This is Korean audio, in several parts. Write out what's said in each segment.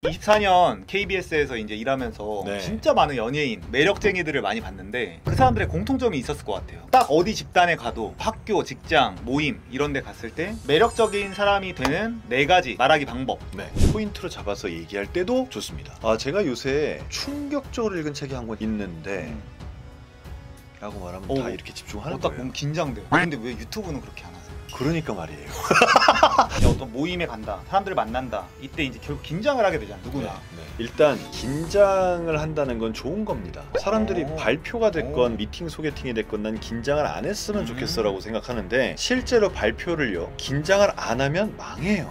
24년 KBS에서 이제 일하면서 진짜 많은 연예인, 매력쟁이들을 많이 봤는데 그 사람들의 공통점이 있었을 것 같아요. 딱 어디 집단에 가도 학교, 직장, 모임 이런 데 갔을 때 매력적인 사람이 되는 4가지 말하기 방법. 포인트로 잡아서 얘기할 때도 좋습니다. 제가 요새 충격적으로 읽은 책이 한 권 있는데 라고 말하면 다 이렇게 집중하는 딱 거예요. 너무 긴장돼요. 근데 왜 유튜브는 그렇게 안 하세요? 그러니까 말이에요. 어떤 모임에 간다, 사람들을 만난다, 이때 이제 결국 긴장을 하게 되잖아요, 누구나. 일단 긴장을 한다는 건 좋은 겁니다. 사람들이 발표가 됐건 미팅 소개팅이 됐건 난 긴장을 안 했으면 좋겠어 라고 생각하는데 실제로 발표를요, 긴장을 안 하면 망해요.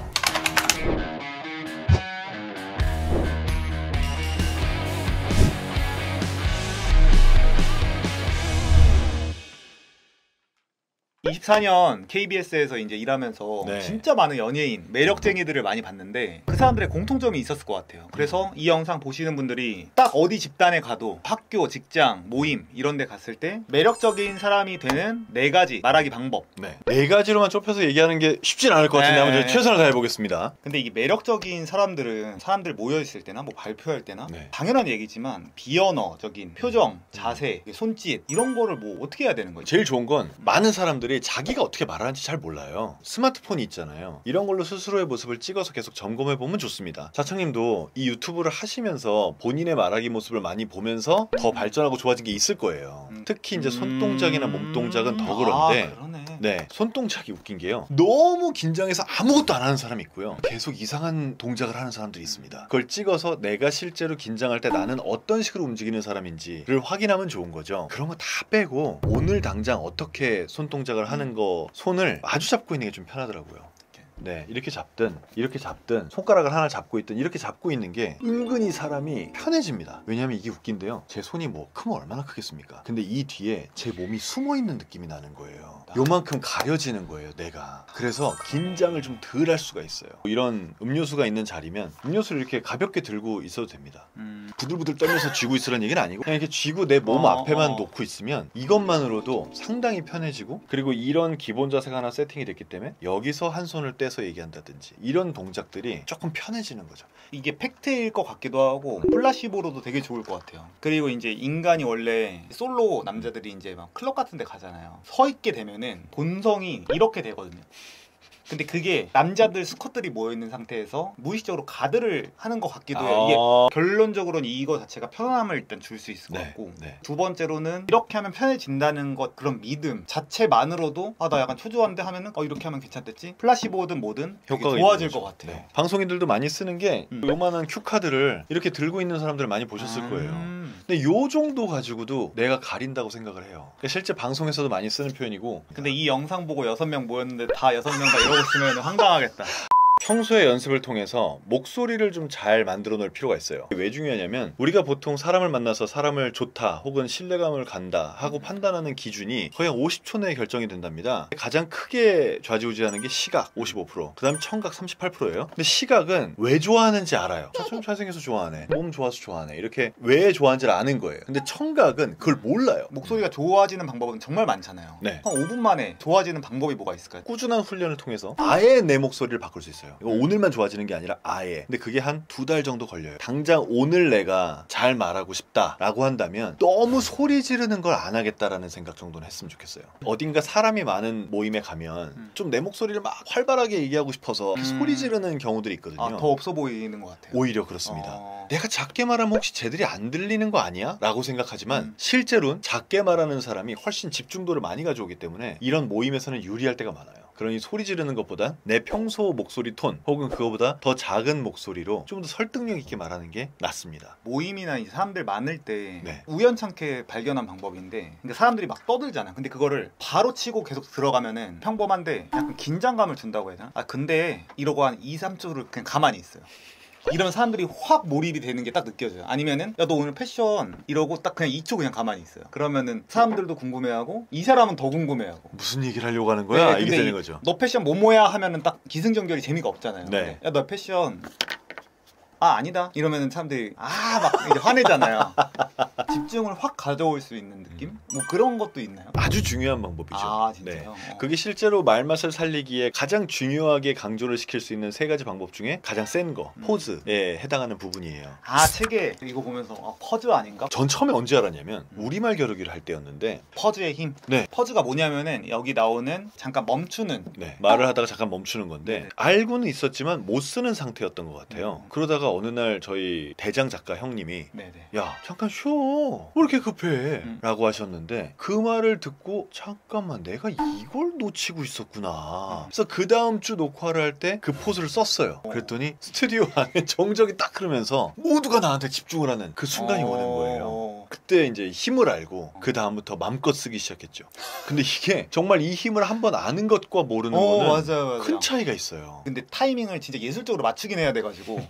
(24년) KBS에서 이제 일하면서 진짜 많은 연예인, 매력쟁이들을 많이 봤는데 그 사람들의 공통점이 있었을 것 같아요. 그래서 이 영상 보시는 분들이 딱 어디 집단에 가도 학교, 직장, 모임 이런 데 갔을 때 매력적인 사람이 되는 4가지 말하기 방법. 4가지로만 좁혀서 얘기하는 게 쉽진 않을 것 같은데 한번 최선을 다해보겠습니다. 근데 이게 매력적인 사람들은 사람들 모여있을 때나 뭐 발표할 때나 당연한 얘기지만 비언어적인 표정, 자세, 손짓 이런 거를 뭐 어떻게 해야 되는 거죠? 제일 좋은 건 많은 사람들이 자기가 어떻게 말하는지 잘 몰라요. 스마트폰이 있잖아요. 이런 걸로 스스로의 모습을 찍어서 계속 점검해보면 좋습니다. 자청님도 이 유튜브를 하시면서 본인의 말하기 모습을 많이 보면서 더 발전하고 좋아진 게 있을 거예요. 특히 이제 손동작이나 몸동작은 더 그런데 손동작이 웃긴 게요, 너무 긴장해서 아무것도 안 하는 사람이 있고요, 계속 이상한 동작을 하는 사람들이 있습니다. 그걸 찍어서 내가 실제로 긴장할 때 나는 어떤 식으로 움직이는 사람인지를 확인하면 좋은 거죠. 그런 거 다 빼고 오늘 당장 어떻게 손동작을 하는 거, 손을 마주 잡고 있는 게 좀 편하더라고요. 이렇게 잡든 이렇게 잡든 손가락을 하나 잡고 있든 이렇게 잡고 있는 게 은근히 사람이 편해집니다. 왜냐면 이게 웃긴데요, 제 손이 뭐 크면 얼마나 크겠습니까? 근데 이 뒤에 제 몸이 숨어있는 느낌이 나는 거예요. 요만큼 가려지는 거예요, 내가. 그래서 긴장을 좀 덜 할 수가 있어요. 이런 음료수가 있는 자리면 음료수를 이렇게 가볍게 들고 있어도 됩니다. 부들부들 떨면서 쥐고 있으라는 얘기는 아니고 그냥 이렇게 쥐고 내 몸 앞에만 놓고 있으면 이것만으로도 상당히 편해지고, 그리고 이런 기본 자세가 하나 세팅이 됐기 때문에 여기서 한 손을 떼서 얘기한다든지 이런 동작들이 조금 편해지는 거죠. 이게 팩트일 것 같기도 하고 플라시보로도 되게 좋을 것 같아요. 그리고 이제 인간이 원래 솔로 남자들이 이제 막 클럽 같은 데 가잖아요. 서 있게 되면은 본성이 이렇게 되거든요. 근데 그게 남자들 수컷들이 모여있는 상태에서 무의식적으로 가드를 하는 것 같기도 해요. 이게 결론적으로는 이거 자체가 편함을 일단 줄 수 있을 것 같고, 두 번째로는 이렇게 하면 편해진다는 것, 그런 믿음 자체만으로도 나 약간 초조한데 하면은 이렇게 하면 괜찮댔지? 플라시보든 뭐든 효과가 좋아질 것 같아요. 방송인들도 많이 쓰는 게 요만한 큐카드를 이렇게 들고 있는 사람들을 많이 보셨을 거예요. 근데 요 정도 가지고도 내가 가린다고 생각을 해요. 그러니까 실제 방송에서도 많이 쓰는 표현이고. 근데 이 영상 보고 6명 모였는데 다 6명 다 이러고 있으면 황당하겠다. 평소의 연습을 통해서 목소리를 좀 잘 만들어 놓을 필요가 있어요. 왜 중요하냐면 우리가 보통 사람을 만나서 사람을 좋다 혹은 신뢰감을 간다 하고 판단하는 기준이 거의 한 50초 내에 결정이 된답니다. 가장 크게 좌지우지하는 게 시각 55%, 그 다음 청각 38%예요. 근데 시각은 왜 좋아하는지 알아요. 좀 잘생겨서 좋아하네, 몸 좋아서 좋아하네, 이렇게 왜 좋아하는지를 아는 거예요. 근데 청각은 그걸 몰라요. 목소리가 좋아지는 방법은 정말 많잖아요. 한 5분 만에 좋아지는 방법이 뭐가 있을까요? 꾸준한 훈련을 통해서 아예 내 목소리를 바꿀 수 있어요. 이거 오늘만 좋아지는 게 아니라 아예. 근데 그게 한 2달 정도 걸려요. 당장 오늘 내가 잘 말하고 싶다 라고 한다면 너무 소리 지르는 걸 안 하겠다라는 생각 정도는 했으면 좋겠어요. 어딘가 사람이 많은 모임에 가면 좀 내 목소리를 막 활발하게 얘기하고 싶어서 소리 지르는 경우들이 있거든요. 더 없어 보이는 것 같아요. 오히려 그렇습니다. 내가 작게 말하면 혹시 쟤들이 안 들리는 거 아니야? 라고 생각하지만 실제로는 작게 말하는 사람이 훨씬 집중도를 많이 가져오기 때문에 이런 모임에서는 유리할 때가 많아요. 그러니 소리 지르는 것보다 내 평소 목소리 톤 혹은 그거보다 더 작은 목소리로 좀 더 설득력 있게 말하는 게 낫습니다. 모임이나 이제 사람들 많을 때 우연찮게 발견한 방법인데, 근데 사람들이 막 떠들잖아. 근데 그거를 바로 치고 계속 들어가면은 평범한데 약간 긴장감을 준다고 해야 되나? 근데 이러고 한 2, 3초를 그냥 가만히 있어요. 이런 사람들이 확 몰입이 되는 게 딱 느껴져요. 아니면은 야 너 오늘 패션 이러고 딱 그냥 2초 그냥 가만히 있어요. 그러면은 사람들도 궁금해하고 이 사람은 더 궁금해하고 무슨 얘기를 하려고 하는 거야? 이게 되는 거죠. 너 패션 뭐뭐야 하면은 딱 기승전결이 재미가 없잖아요. 야 너 패션 아니다 이러면은 사람들이 막 이제 화내잖아요. 집중을 확 가져올 수 있는 느낌? 뭐 그런 것도 있나요? 아주 중요한 방법이죠. 아 진짜요? 그게 실제로 말맛을 살리기에 가장 중요하게 강조를 시킬 수 있는 3가지 방법 중에 가장 센 거, 포즈에 해당하는 부분이에요. 아 책에 이거 보면서 퍼즈 아닌가? 전 처음에 언제 알았냐면 우리말 겨루기를 할 때였는데 퍼즈의 힘. 네. 퍼즈가 뭐냐면은 여기 나오는 잠깐 멈추는. 말을 하다가 잠깐 멈추는 건데 네. 알고는 있었지만 못 쓰는 상태였던 것 같아요. 그러다가 어느 날 저희 대장 작가 형님이 네네. 야 잠깐 쉬어 왜 이렇게 급해 라고 하셨는데 그 말을 듣고 잠깐만 내가 이걸 놓치고 있었구나. 그래서 그 다음 주 녹화를 할 때 그 포즈를 썼어요. 그랬더니 스튜디오 안에 정적이 딱 흐르면서 모두가 나한테 집중을 하는 그 순간이 오는 거예요. 그때 이제 힘을 알고 그 다음부터 마음껏 쓰기 시작했죠. 근데 이게 정말 이 힘을 한번 아는 것과 모르는 거는 맞아요. 큰 차이가 있어요. 근데 타이밍을 진짜 예술적으로 맞추긴 해야 돼가지고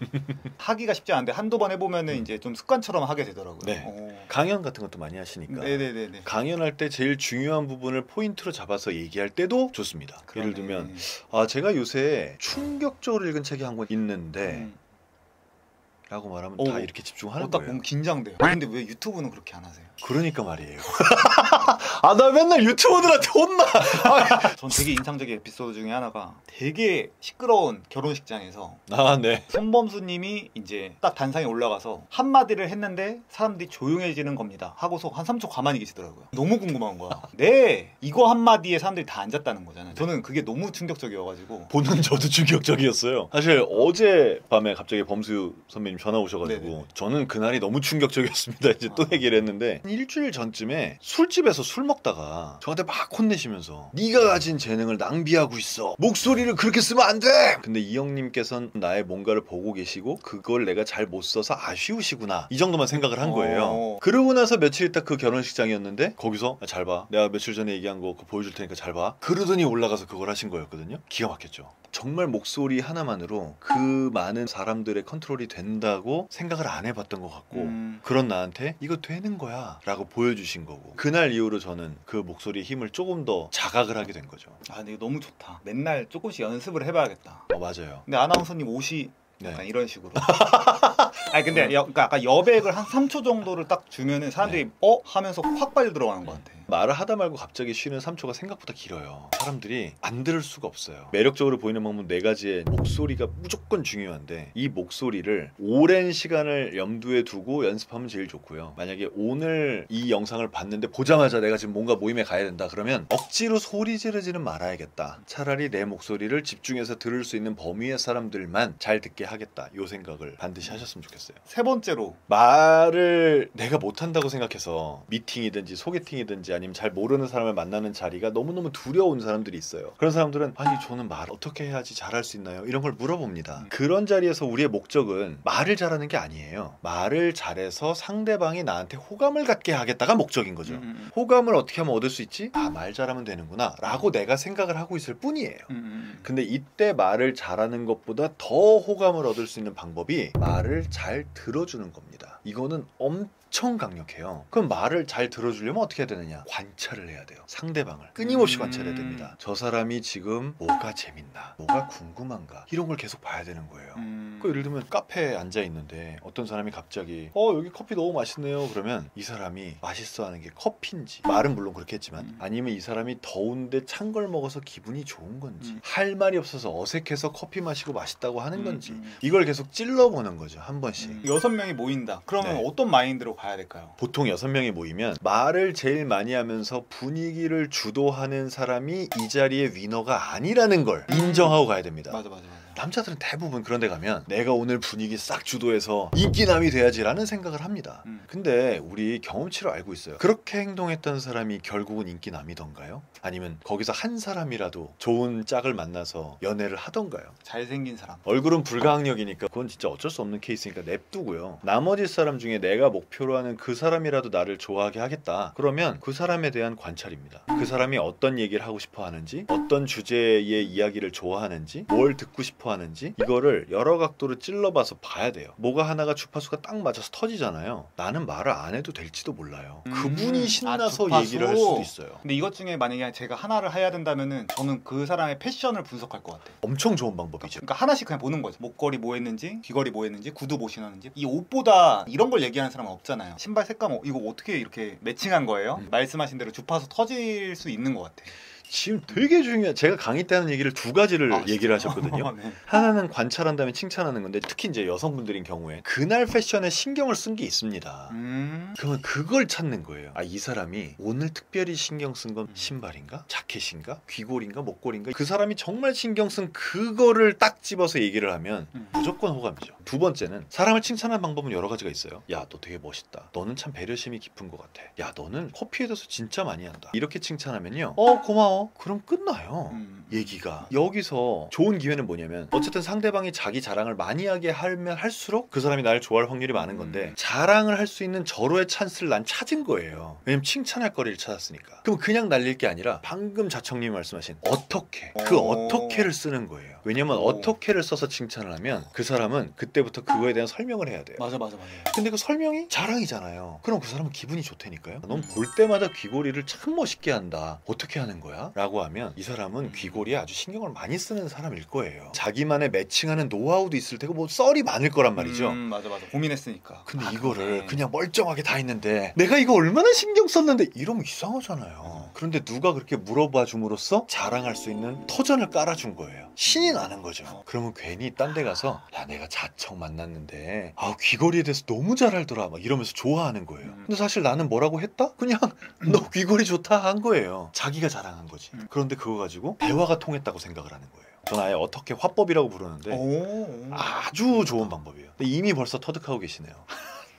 하기가 쉽지 않은데 한두 번 해보면은 이제 좀 습관처럼 하게 되더라고요. 네. 강연 같은 것도 많이 하시니까 네네네네. 강연할 때 제일 중요한 부분을 포인트로 잡아서 얘기할 때도 좋습니다. 그러네. 예를 들면 제가 요새 충격적으로 읽은 책이 한 권 있는데 라고 말하면 다 이렇게 집중하는 딱 거예요. 너무 긴장돼요. 근데 왜 유튜브는 그렇게 안 하세요? 그러니까 말이에요. 나 맨날 유튜버들한테 혼나. 전 되게 인상적인 에피소드 중에 하나가 되게 시끄러운 결혼식장에서 네. 손범수님이 이제 딱 단상에 올라가서 한마디를 했는데 사람들이 조용해지는 겁니다 하고서 한 3초 가만히 계시더라고요. 너무 궁금한 거야. 네, 이거 한마디에 사람들이 다 앉았다는 거잖아요. 저는 그게 너무 충격적이어가지고 보는 저도 충격적이었어요. 사실 어제 밤에 갑자기 범수 선배님 전화 오셔가지고 네네. 저는 그날이 너무 충격적이었습니다. 이제 또 얘기를 했는데 한 일주일 전쯤에 술집에서 술 먹다가 저한테 막 혼내시면서 네가 가진 재능을 낭비하고 있어. 목소리를 그렇게 쓰면 안 돼. 근데 이 형님께서는 나의 뭔가를 보고 계시고 그걸 내가 잘 못 써서 아쉬우시구나. 이 정도만 생각을 한 거예요. 그러고 나서 며칠 있다 그 결혼식장이었는데 거기서 잘 봐. 내가 며칠 전에 얘기한 거 그거 보여줄 테니까 잘 봐. 그러더니 올라가서 그걸 하신 거였거든요. 기가 막혔죠. 정말 목소리 하나만으로 그 많은 사람들의 컨트롤이 된다고 생각을 안 해봤던 것 같고 그런 나한테 이거 되는 거야 라고 보여주신 거고 그날 이후로 저는 그 목소리의 힘을 조금 더 자각을 하게 된 거죠. 근데 이거 너무 좋다. 맨날 조금씩 연습을 해봐야겠다. 맞아요. 근데 아나운서님 옷이 네. 약간 이런 식으로. 근데 그러니까 아까 여백을 한 3초 정도를 딱 주면은 사람들이 하면서 확 빨리 들어가는 것 같아. 말을 하다 말고 갑자기 쉬는 3초가 생각보다 길어요. 사람들이 안 들을 수가 없어요. 매력적으로 보이는 방법 4가지의 목소리가 무조건 중요한데 이 목소리를 오랜 시간을 염두에 두고 연습하면 제일 좋고요. 만약에 오늘 이 영상을 봤는데 보자마자 내가 지금 뭔가 모임에 가야 된다 그러면 억지로 소리 지르지는 말아야겠다. 차라리 내 목소리를 집중해서 들을 수 있는 범위의 사람들만 잘 듣게 하겠다. 이 생각을 반드시 하셨으면 좋겠어요. 3번째로 말을 내가 못한다고 생각해서 미팅이든지 소개팅이든지 아니면 잘 모르는 사람을 만나는 자리가 너무너무 두려운 사람들이 있어요. 그런 사람들은 아니 저는 말 어떻게 해야지 잘할 수 있나요? 이런 걸 물어봅니다. 그런 자리에서 우리의 목적은 말을 잘하는 게 아니에요. 말을 잘해서 상대방이 나한테 호감을 갖게 하겠다가 목적인 거죠. 호감을 어떻게 하면 얻을 수 있지? 말 잘하면 되는구나 라고 내가 생각을 하고 있을 뿐이에요. 근데 이때 말을 잘하는 것보다 더 호감을 얻을 수 있는 방법이 말을 잘 들어주는 겁니다. 이거는 엄청 강력해요. 그럼 말을 잘 들어주려면 어떻게 해야 되느냐? 관찰을 해야 돼요. 상대방을 끊임없이 관찰해야 됩니다. 저 사람이 지금 뭐가 재밌나? 뭐가 궁금한가? 이런 걸 계속 봐야 되는 거예요. 그 예를 들면 카페에 앉아 있는데 어떤 사람이 갑자기 여기 커피 너무 맛있네요. 그러면 이 사람이 맛있어하는 게 커피인지 말은 물론 그렇게 했지만 아니면 이 사람이 더운데 찬 걸 먹어서 기분이 좋은 건지 할 말이 없어서 어색해서 커피 마시고 맛있다고 하는 건지 이걸 계속 찔러보는 거죠. 한 번씩. 6명이 모인다. 그러면 어떤 마인드로 가야 될까요? 보통 6명이 모이면 말을 제일 많이 하면서 분위기를 주도하는 사람이 이 자리의 위너가 아니라는 걸 인정하고 가야 됩니다. 맞아. 남자들은 대부분 그런 데 가면 내가 오늘 분위기 싹 주도해서 인기남이 돼야지라는 생각을 합니다. 근데 우리 경험치로 알고 있어요. 그렇게 행동했던 사람이 결국은 인기남이던가요? 아니면 거기서 한 사람이라도 좋은 짝을 만나서 연애를 하던가요? 잘생긴 사람. 얼굴은 불가항력이니까 그건 진짜 어쩔 수 없는 케이스니까 냅두고요. 나머지 사람 중에 내가 목표로 하는 그 사람이라도 나를 좋아하게 하겠다. 그러면 그 사람에 대한 관찰입니다. 그 사람이 어떤 얘기를 하고 싶어 하는지, 어떤 주제의 이야기를 좋아하는지, 뭘 듣고 싶어 점프하는지 이거를 여러 각도로 찔러봐서 봐야 돼요. 뭐가 하나가 주파수가 딱 맞아서 터지잖아요. 나는 말을 안 해도 될지도 몰라요. 그분이 신나서 주파수? 얘기를 할 수도 있어요. 근데 이것 중에 만약에 제가 하나를 해야 된다면은 저는 그 사람의 패션을 분석할 것 같아요. 엄청 좋은 방법이죠. 그러니까 하나씩 그냥 보는 거죠. 목걸이 뭐 했는지, 귀걸이 뭐 했는지, 구두 뭐 신었는지. 이 옷보다 이런 걸 얘기하는 사람은 없잖아요. 신발 색감 이거 어떻게 이렇게 매칭한 거예요? 말씀하신 대로 주파수 터질 수 있는 것 같아. 지금 되게 중요한, 제가 강의 때 하는 얘기를 두 가지를 얘기를 하셨거든요. 네. 하나는 관찰한 다음에 칭찬하는 건데, 특히 이제 여성분들인 경우에 그날 패션에 신경을 쓴 게 있습니다. 그러면 그걸 찾는 거예요. 아, 이 사람이 오늘 특별히 신경 쓴 건 신발인가? 자켓인가? 귀걸이인가? 목걸이인가? 그 사람이 정말 신경 쓴 그거를 딱 집어서 얘기를 하면 무조건 호감이죠. 두 번째는 사람을 칭찬하는 방법은 여러 가지가 있어요. 야, 너 되게 멋있다. 너는 참 배려심이 깊은 것 같아. 야, 너는 커피에 대해서 진짜 많이 한다. 이렇게 칭찬하면요, 고마워. 그럼 끝나요. 얘기가. 여기서 좋은 기회는 뭐냐면, 어쨌든 상대방이 자기 자랑을 많이 하게 하면 할수록 그 사람이 나를 좋아할 확률이 많은 건데, 자랑을 할 수 있는 절호의 찬스를 난 찾은 거예요. 왜냐면 칭찬할 거리를 찾았으니까. 그럼 그냥 날릴 게 아니라 방금 자청님이 말씀하신 어떻게, 그 어떻게를 쓰는 거예요. 왜냐면 어떻게를 써서 칭찬을 하면 그 사람은 그때부터 그거에 대한 설명을 해야 돼요. 맞아. 근데 그 설명이 자랑이잖아요. 그럼 그 사람은 기분이 좋다니까요. 넌 볼 때마다 귀걸이를 참 멋있게 한다. 어떻게 하는 거야? 라고 하면 이 사람은 귀걸이에 아주 신경을 많이 쓰는 사람일 거예요. 자기만의 매칭하는 노하우도 있을 테고 뭐 썰이 많을 거란 말이죠. 맞아. 고민했으니까. 근데 이거를 그냥 멀쩡하게 다 했는데, 내가 이거 얼마나 신경 썼는데, 이러면 이상하잖아요. 그런데 누가 그렇게 물어봐 줌으로써 자랑할 수 있는 터전을 깔아준 거예요. 신이 나는 거죠. 그러면 괜히 딴 데 가서, 야, 내가 자청 만났는데 귀걸이에 대해서 너무 잘 알더라, 막 이러면서 좋아하는 거예요. 근데 사실 나는 뭐라고 했다? 그냥 너 귀걸이 좋다 한 거예요. 자기가 자랑한 거지. 그런데 그거 가지고 대화가 통했다고 생각을 하는 거예요. 전 아예 어떻게 화법이라고 부르는데 아주 좋은 방법이에요. 근데 이미 벌써 터득하고 계시네요.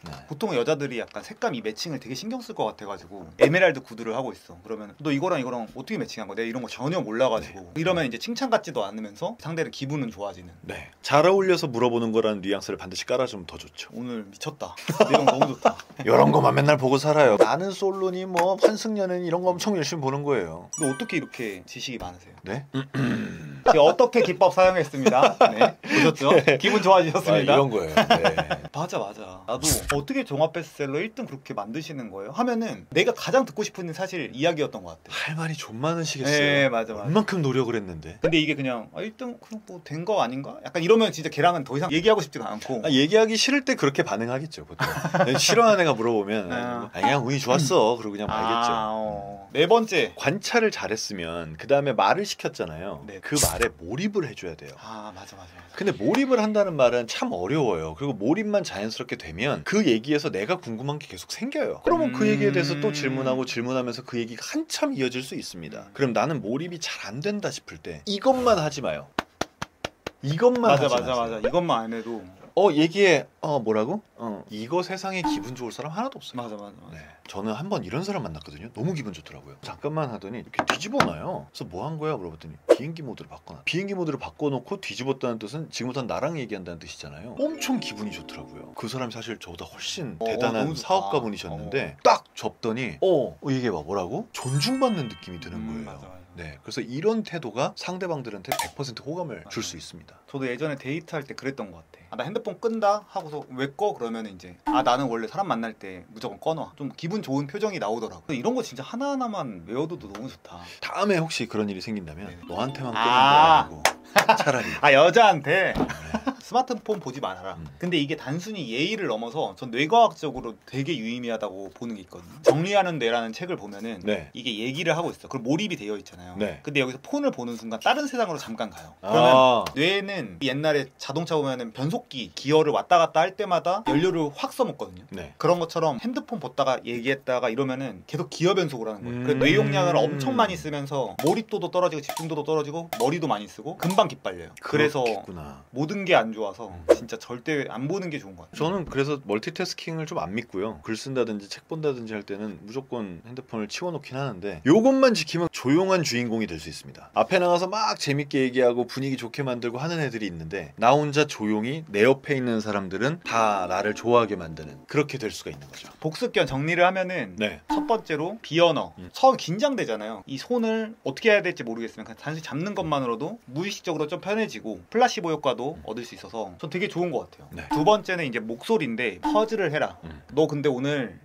네. 보통 여자들이 약간 색감 이 매칭을 되게 신경 쓸 것 같아가지고 에메랄드 구두를 하고 있어. 그러면 너 이거랑 어떻게 매칭한 거야? 내가 이런 거 전혀 몰라가지고. 이러면 이제 칭찬 같지도 않으면서 상대는 기분은 좋아지는. 네. 잘 어울려서 물어보는 거라는 뉘앙스를 반드시 깔아주면 더 좋죠. 오늘 미쳤다. 내용 너무 좋다. 이런 거만 맨날 보고 살아요. 나는 솔로니 뭐 환승연애니 이런 거 엄청 열심히 보는 거예요. 너 어떻게 이렇게 지식이 많으세요? 네? 제가 어떻게 기법 사용했습니다. 네. 보셨죠? 기분 좋아지셨습니다. 이런 거예요. 네. 맞아. 나도 어떻게 종합 베스트셀러 1등 그렇게 만드시는 거예요? 하면은 내가 가장 듣고 싶은 사실 이야기였던 것 같아. 할 말이 좀 많으시겠어요. 네, 맞아. 얼만큼 노력을 했는데. 근데 이게 그냥 1등 그냥 뭐 된 거 아닌가? 약간 이러면 진짜 걔랑은 더 이상 얘기하고 싶지가 않고. 얘기하기 싫을 때 그렇게 반응하겠죠, 보통. 싫어하는 애가 물어보면 그냥 운이 좋았어. 그러고 그냥 말겠죠. 네 번째, 관찰을 잘했으면 그 다음에 말을 시켰잖아요. 네. 그 말에 몰입을 해줘야 돼요. 맞아. 근데 몰입을 한다는 말은 참 어려워요. 그리고 몰입만 자연스럽게 되면 그 얘기에서 내가 궁금한 게 계속 생겨요. 그러면 그 얘기에 대해서 또 질문하면서 그 얘기가 한참 이어질 수 있습니다. 그럼 나는 몰입이 잘 안 된다 싶을 때 이것만 하지 마요. 이것만 하지 마세요. 맞아. 이것만 안 해도 얘기해. 뭐라고? 이거 세상에 기분 좋을 사람 하나도 없어요. 맞아. 네. 저는 한번 이런 사람 만났거든요. 너무 기분 좋더라고요. 잠깐만 하더니 이렇게 뒤집어 놔요. 그래서 뭐 한 거야? 물어봤더니 비행기 모드를 바꿔놔. 비행기 모드를 바꿔놓고 뒤집었다는 뜻은 지금부터 나랑 얘기한다는 뜻이잖아요. 엄청 기분이 좋더라고요. 그 사람이 사실 저보다 훨씬 대단한 사업가 분이셨는데 딱 접더니 얘기해봐. 뭐라고? 존중받는 느낌이 드는 거예요. 맞아. 네, 그래서 이런 태도가 상대방들한테 100% 호감을 줄 수 있습니다. 저도 예전에 데이트할 때 그랬던 것 같아. 나 핸드폰 끈다 하고서 왜 꺼? 그러면 이제 나는 원래 사람 만날 때 무조건 꺼놔. 좀 기분 좋은 표정이 나오더라고. 이런 거 진짜 하나하나만 외워둬도 너무 좋다. 다음에 혹시 그런 일이 생긴다면 너한테만 끄는 아. 거라고. 차라리. 여자한테 스마트폰 보지 말아라. 근데 이게 단순히 예의를 넘어서 전 뇌과학적으로 되게 유의미하다고 보는 게 있거든요. 정리하는 뇌라는 책을 보면은 이게 얘기를 하고 있어. 그리고 몰입이 되어 있잖아요. 근데 여기서 폰을 보는 순간 다른 세상으로 잠깐 가요. 그러면 뇌는 옛날에 자동차 보면은 변속기 기어를 왔다 갔다 할 때마다 연료를 확 써먹거든요. 그런 것처럼 핸드폰 보다가 얘기했다가 이러면은 계속 기어 변속을 하는 거예요. 그래서 뇌 용량을 엄청 많이 쓰면서 몰입도도 떨어지고 집중도도 떨어지고 머리도 많이 쓰고 금방 기빨려요. 그래서 모든 게 안 좋아서 진짜 절대 안 보는 게 좋은 것 같아요. 저는 그래서 멀티태스킹을 좀 안 믿고요. 글 쓴다든지 책 본다든지 할 때는 무조건 핸드폰을 치워놓긴 하는데, 요것만 지키면 조용한 주인공이 될 수 있습니다. 앞에 나가서 막 재밌게 얘기하고 분위기 좋게 만들고 하는 애들이 있는데 나 혼자 조용히 내 옆에 있는 사람들은 다 나를 좋아하게 만드는 그렇게 될 수가 있는 거죠. 복습견 정리를 하면은 네. 첫 번째로 비언어. 처음 긴장되잖아요. 이 손을 어떻게 해야 될지 모르겠으면 그냥 단순히 잡는 것만으로도 무의식적으로 좀 편해지고 플라시보 효과도 얻을 수 있어서 전 되게 좋은 것 같아요. 네. 두 번째는 이제 목소리인데 퍼즐을 해라. 너 근데 오늘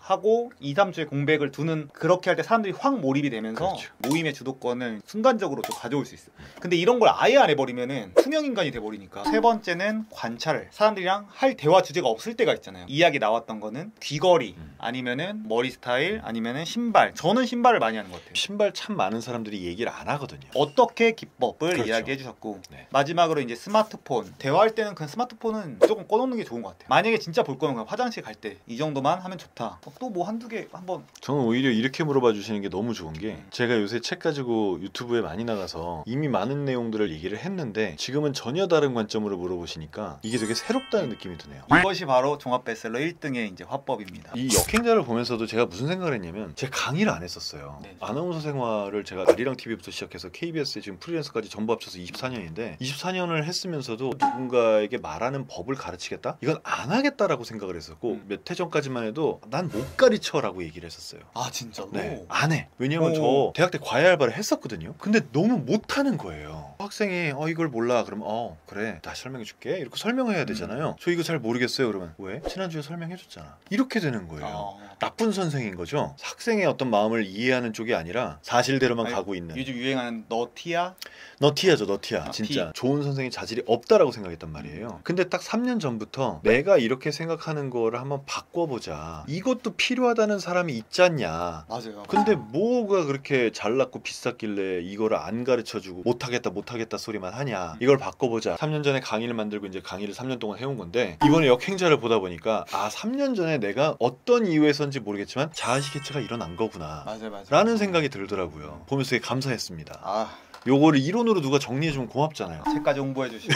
하고 2, 3주의 공백을 두는 그렇게 할 때 사람들이 확 몰입이 되면서 그렇죠. 모임의 주도권을 순간적으로 좀 가져올 수 있어요. 근데 이런 걸 아예 안 해버리면은 투명 인간이 돼버리니까. 세 번째는 관찰을. 사람들이랑 할 대화 주제가 없을 때가 있잖아요. 이야기 나왔던 거는 귀걸이 아니면은 머리 스타일 아니면은 신발. 저는 신발을 많이 하는 것 같아요. 신발 참 많은 사람들이 얘기를 안 하거든요. 어떻게 기법을 그렇죠. 이야기해 주셨고 네. 마지막으로 이제 스마트폰. 대화할 때는 그냥 스마트폰은 무조건 꺼놓는 게 좋은 것 같아요. 만약에 진짜 볼 거면 그냥 화장실 갈 때 이 정도만 하면 좋다. 또 뭐 한두 개 한번. 저는 오히려 이렇게 물어봐 주시는 게 너무 좋은 게 제가 요새 책 가지고 유튜브에 많이 나가서 이미 많은 내용들을 얘기를 했는데 지금은 전혀 다른 관점으로 물어보시니까 이게 되게 새롭다는 느낌이 드네요. 이것이 바로 종합 베스트셀러 1등의 이제 화법입니다. 이 역행자를 보면서도 제가 무슨 생각을 했냐면 제가 강의를 안 했었어요. 네. 아나운서 생활을 제가 아리랑 TV부터 시작해서 KBS에 지금 프리랜서까지 전부 합쳐서 24년인데 24년을 했으면서도 누군가에게 말하는 법을 가르치겠다? 이건 안 하겠다라고 생각을 했었고 몇 해 전까지만 해도 난 못 가르쳐라고 얘기를 했었어요. 아 진짜로? 네, 안 해. 왜냐면 저 오. 대학 때 과외 알바를 했었거든요. 근데 너무 못하는 거예요. 학생이 이걸 몰라 그러면 그래 다시 설명해 줄게 이렇게 설명해야 되잖아요. 저 이거 잘 모르겠어요 그러면 왜? 지난주에 설명해 줬잖아. 이렇게 되는 거예요. 나쁜 선생인 거죠. 학생의 어떤 마음을 이해하는 쪽이 아니라 사실대로만 아니, 가고 있는. 요즘 유행하는 너티야? 너티야죠 너티야. 아, 진짜 좋은 선생이 자질이 없다라고 생각했단 말이에요. 근데 딱 3년 전부터 내가 이렇게 생각하는 거를 한번 바꿔보자. 이것도 필요하다는 사람이 있지 않냐. 맞아요. 근데 뭐가 그렇게 잘났고 비쌌길래 이거를 안 가르쳐주고 못하겠다 소리만 하냐. 이걸 바꿔보자. 3년 전에 강의를 만들고 이제 강의를 3년 동안 해온 건데 이번에 역행자를 보다 보니까 3년 전에 내가 어떤 이유에서인지 모르겠지만 자아시개체가 일어난 거구나 맞아요. 라는 생각이 들더라고요. 보면서 되게 감사했습니다. 아 요거를 이론으로 누가 정리해주면 고맙잖아요. 책까지 홍보해 주시고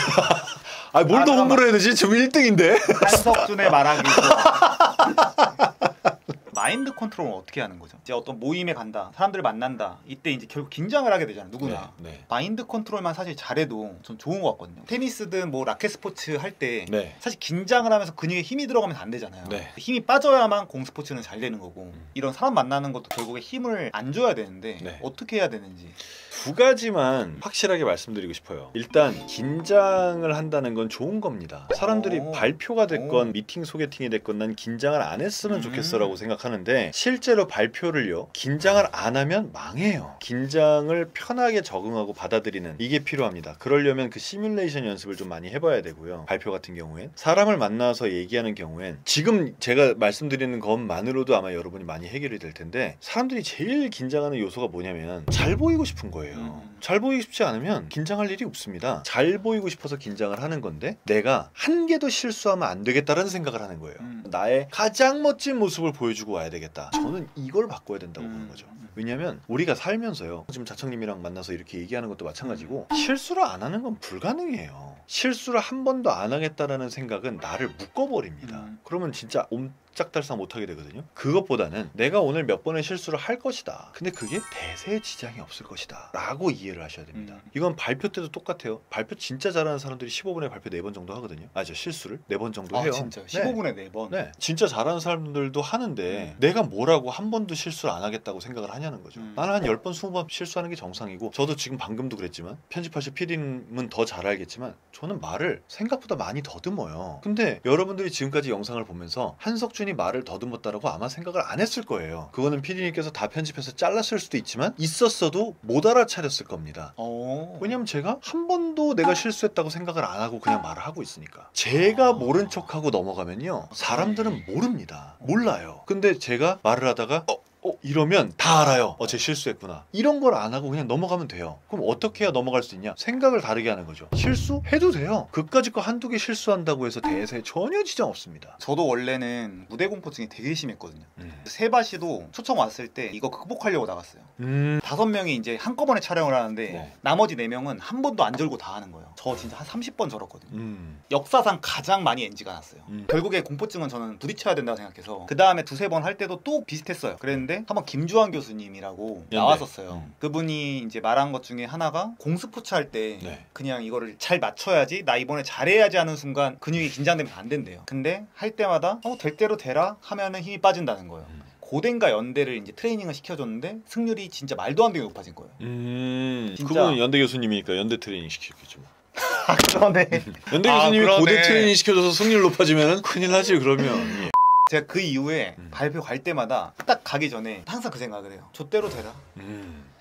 뭘 더 홍보를 해야 되지? 지금 1등인데? 한석준의 말하기. 마인드 컨트롤은 어떻게 하는 거죠? 이제 어떤 모임에 간다, 사람들을 만난다. 이때 이제 결국 긴장을 하게 되잖아요. 누구나. 네. 마인드 컨트롤만 사실 잘해도 전 좋은 것 같거든요. 테니스든 뭐 라켓 스포츠 할 때 네. 사실 긴장을 하면서 근육에 힘이 들어가면 안 되잖아요. 네. 힘이 빠져야만 공 스포츠는 잘 되는 거고 이런 사람 만나는 것도 결국에 힘을 안 줘야 되는데 네. 어떻게 해야 되는지. 두 가지만 확실하게 말씀드리고 싶어요. 일단 긴장을 한다는 건 좋은 겁니다. 사람들이 오. 발표가 됐건 오. 미팅 소개팅이 됐건 난 긴장을 안 했으면 좋겠어라고 생각하는데 실제로 발표를요 긴장을 안 하면 망해요. 긴장을 편하게 적응하고 받아들이는 이게 필요합니다. 그러려면 그 시뮬레이션 연습을 좀 많이 해봐야 되고요. 발표 같은 경우엔 사람을 만나서 얘기하는 경우엔 지금 제가 말씀드리는 것만으로도 아마 여러분이 많이 해결이 될 텐데 사람들이 제일 긴장하는 요소가 뭐냐면 잘 보이고 싶은 거예요. 잘 보이고 싶지 않으면 긴장할 일이 없습니다. 잘 보이고 싶어서 긴장을 하는 건데 내가 한 개도 실수하면 안 되겠다라는 생각을 하는 거예요. 나의 가장 멋진 모습을 보여주고 와야 되겠다. 저는 이걸 바꿔야 된다고 보는 거죠. 왜냐면 우리가 살면서요 지금 자청님이랑 만나서 이렇게 얘기하는 것도 마찬가지고 실수를 안 하는 건 불가능해요. 실수를 한 번도 안 하겠다라는 생각은 나를 묶어버립니다. 그러면 진짜 옴짝달싹 못하게 되거든요. 그것보다는 내가 오늘 몇 번의 실수를 할 것이다. 근데 그게 대세에 지장이 없을 것이다 라고 이해를 하셔야 됩니다. 이건 발표 때도 똑같아요. 발표 진짜 잘하는 사람들이 15분에 발표 4번 정도 하거든요. 저 실수를 4번 정도 해요. 진짜 15분에 4번. 네. 진짜 잘하는 사람들도 하는데 내가 뭐라고 한 번도 실수를 안 하겠다고 생각을 하냐는 거죠. 나는 한 10번 20번 실수하는 게 정상이고 저도 지금 방금도 그랬지만 편집하실 PD님은 더 잘 알겠지만 저는 말을 생각보다 많이 더듬어요. 근데 여러분들이 지금까지 영상을 보면서 한석준이 말을 더듬었다라고 아마 생각을 안 했을 거예요. 그거는 PD님께서 다 편집해서 잘랐을 수도 있지만 있었어도 못 알아차렸을 겁니다. 왜냐면 제가 한 번도 내가 실수했다고 생각을 안 하고 그냥 말을 하고 있으니까. 제가 모른 척하고 넘어가면요 사람들은 모릅니다. 몰라요. 근데 제가 말을 하다가 이러면 다 알아요. 제 실수했구나. 이런 걸 안 하고 그냥 넘어가면 돼요. 그럼 어떻게 해야 넘어갈 수 있냐? 생각을 다르게 하는 거죠. 실수해도 돼요. 그까짓 거 한두 개 실수한다고 해서 대세에 전혀 지장 없습니다. 저도 원래는 무대 공포증이 되게 심했거든요. 세바시도 초청 왔을 때 이거 극복하려고 나갔어요. 5명이 이제 한꺼번에 촬영을 하는데 네. 나머지 4명은 한 번도 안 절고 다 하는 거예요. 저 진짜 한 30번 절었거든요. 음. 역사상 가장 많이 NG가 났어요. 결국에 공포증은 저는 부딪혀야 된다고 생각해서 그 다음에 2-3번 할 때도 또 비슷했어요. 그랬는데 한번 김주환 교수님이라고 나왔었어요. 그분이 이제 말한 것 중에 하나가 공스포츠 할 때 네. 그냥 이거를 잘 맞춰야지, 나 이번에 잘해야지 하는 순간 근육이 긴장되면 안 된대요. 근데 할 때마다 될 대로 되라 하면은 힘이 빠진다는 거예요. 고den과 연대를 이제 트레이닝을 시켜줬는데 승률이 진짜 말도 안 되게 높아진 거예요. 진짜. 그분은 연대 교수님이니까 연대 트레이닝 시켰겠죠. 아, 그러네. 연대 교수님이 그러네. 고대 트레이닝 시켜줘서 승률 높아지면 큰일 나지 그러면. 제가 그 이후에 발표 갈 때마다 딱 가기 전에 항상 그 생각을 해요. 좆대로 되라.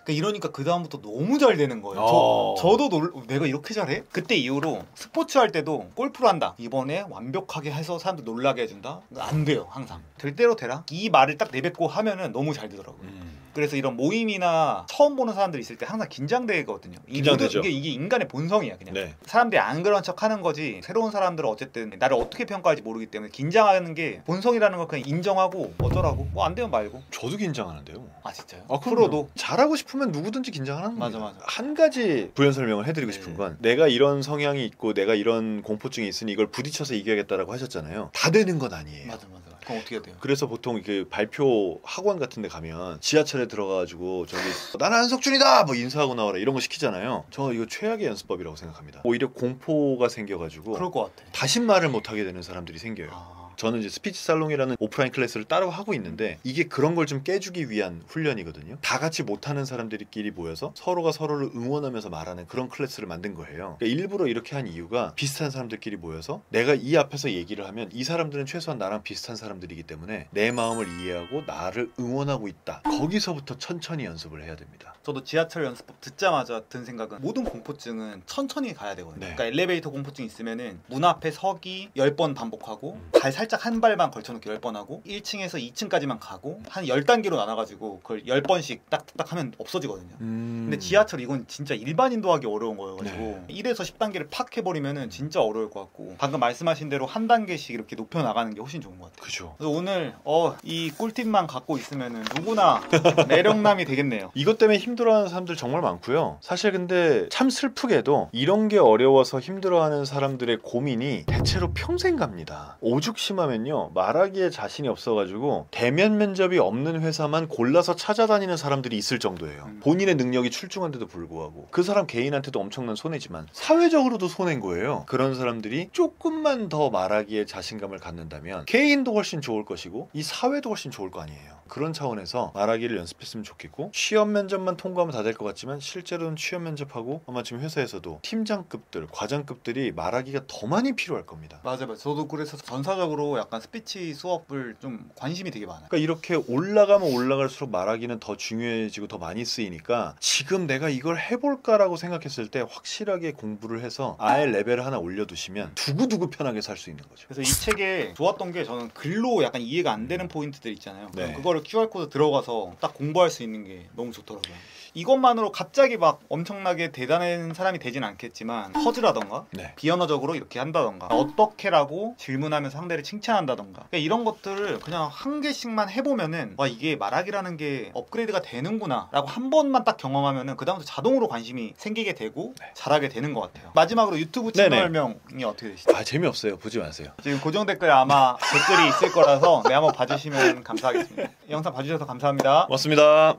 그러니까 이러니까 그 다음부터 너무 잘 되는 거예요. 저도 내가 이렇게 잘해? 그때 이후로 스포츠 할 때도 골프를 한다. 이번에 완벽하게 해서 사람들 놀라게 해준다. 안 돼요. 항상 될 대로 되라. 이 말을 딱 내뱉고 하면은 너무 잘 되더라고요. 그래서 이런 모임이나 처음 보는 사람들이 있을 때 항상 긴장되거든요. 긴장되죠. 이게 인간의 본성이야 그냥. 네. 사람들이 안 그런 척 하는 거지, 새로운 사람들은 어쨌든 나를 어떻게 평가할지 모르기 때문에 긴장하는 게 본성이라는 걸 그냥 인정하고 어쩌라고 뭐 안 되면 말고. 저도 긴장하는데요. 아 진짜요? 프로도 잘하고 싶으면 누구든지 긴장하는 맞아, 겁니다. 맞아. 한 가지 부연 설명을 해드리고 싶은 건, 내가 이런 성향이 있고 내가 이런 공포증이 있으니 이걸 부딪혀서 이겨야겠다라고 하셨잖아요. 다 되는 건 아니에요. 맞아. 그럼 어떻게 해야 돼요? 그래서 보통 그 발표 학원 같은 데 가면 지하철에 들어가가지고 저기 나는 한석준이다 뭐 인사하고 나와라 이런 거 시키잖아요. 저 이거 최악의 연습법이라고 생각합니다. 오히려 공포가 생겨가지고 그럴 것 같아. 다시 말을 못하게 되는 사람들이 생겨요. 저는 이제 스피치 살롱이라는 오프라인 클래스를 따로 하고 있는데, 이게 그런 걸 좀 깨주기 위한 훈련이거든요. 다 같이 못하는 사람들끼리 모여서 서로가 서로를 응원하면서 말하는 그런 클래스를 만든 거예요. 그러니까 일부러 이렇게 한 이유가, 비슷한 사람들끼리 모여서 내가 이 앞에서 얘기를 하면 이 사람들은 최소한 나랑 비슷한 사람들이기 때문에 내 마음을 이해하고 나를 응원하고 있다. 거기서부터 천천히 연습을 해야 됩니다. 저도 지하철 연습법 듣자마자 든 생각은, 모든 공포증은 천천히 가야 되거든요. 네. 그러니까 엘리베이터 공포증 있으면은 문 앞에 서기 10번 반복하고 발 살짝 한 발만 걸쳐놓기 10번 하고 1층에서 2층까지만 가고 한 10단계로 나눠가지고 그걸 10번씩 딱딱 하면 없어지거든요. 근데 지하철 이건 진짜 일반인도 하기 어려운 거여가지고 1에서 10단계를 팍 해버리면은 진짜 어려울 것 같고, 방금 말씀하신 대로 한 단계씩 이렇게 높여나가는 게 훨씬 좋은 것 같아요. 그죠. 그래서 오늘 이 꿀팁만 갖고 있으면은 누구나 매력남이 되겠네요. 이것 때문에 힘들어하는 사람들 정말 많고요. 사실 근데 참 슬프게도 이런 게 어려워서 힘들어하는 사람들의 고민이 대체로 평생 갑니다. 오죽 심하면요, 말하기에 자신이 없어가지고 대면 면접이 없는 회사만 골라서 찾아다니는 사람들이 있을 정도예요. 본인의 능력이 출중한데도 불구하고. 그 사람 개인한테도 엄청난 손해지만 사회적으로도 손해인 거예요. 그런 사람들이 조금만 더 말하기에 자신감을 갖는다면 개인도 훨씬 좋을 것이고 이 사회도 훨씬 좋을 거 아니에요. 그런 차원에서 말하기를 연습했으면 좋겠고, 취업 면접만 통과하면 다 될 것 같지만 실제로는 취업 면접하고 아마 지금 회사에서도 팀장급들, 과장급들이 말하기가 더 많이 필요할 겁니다. 맞아요. 저도 그래서 전사적으로 약간 스피치 수업을 좀 관심이 되게 많아요. 그러니까 이렇게 올라가면 올라갈수록 말하기는 더 중요해지고 더 많이 쓰이니까, 지금 내가 이걸 해볼까라고 생각했을 때 확실하게 공부를 해서 아예 레벨을 하나 올려두시면 두고두고 편하게 살 수 있는 거죠. 그래서 이 책에 좋았던 게, 저는 글로 약간 이해가 안 되는 포인트들 있잖아요. 네. 그거를 QR코드 들어가서 딱 공부할 수 있는 게 너무 좋더라고요. 이것만으로 갑자기 막 엄청나게 대단한 사람이 되진 않겠지만, 퍼즐하던가 네. 비언어적으로 이렇게 한다던가 어떻게라고 질문하면서 상대를 칭찬한다던가, 그러니까 이런 것들을 그냥 한 개씩만 해보면은 와, 이게 말하기라는 게 업그레이드가 되는구나 라고 한 번만 딱 경험하면은 그 다음부터 자동으로 관심이 생기게 되고 잘하게 되는 것 같아요. 마지막으로 유튜브 채널명이 어떻게 되시죠? 재미없어요. 보지 마세요. 지금 고정 댓글에 아마 댓글이 있을 거라서 한번 봐주시면 감사하겠습니다. 영상 봐주셔서 감사합니다. 고맙습니다.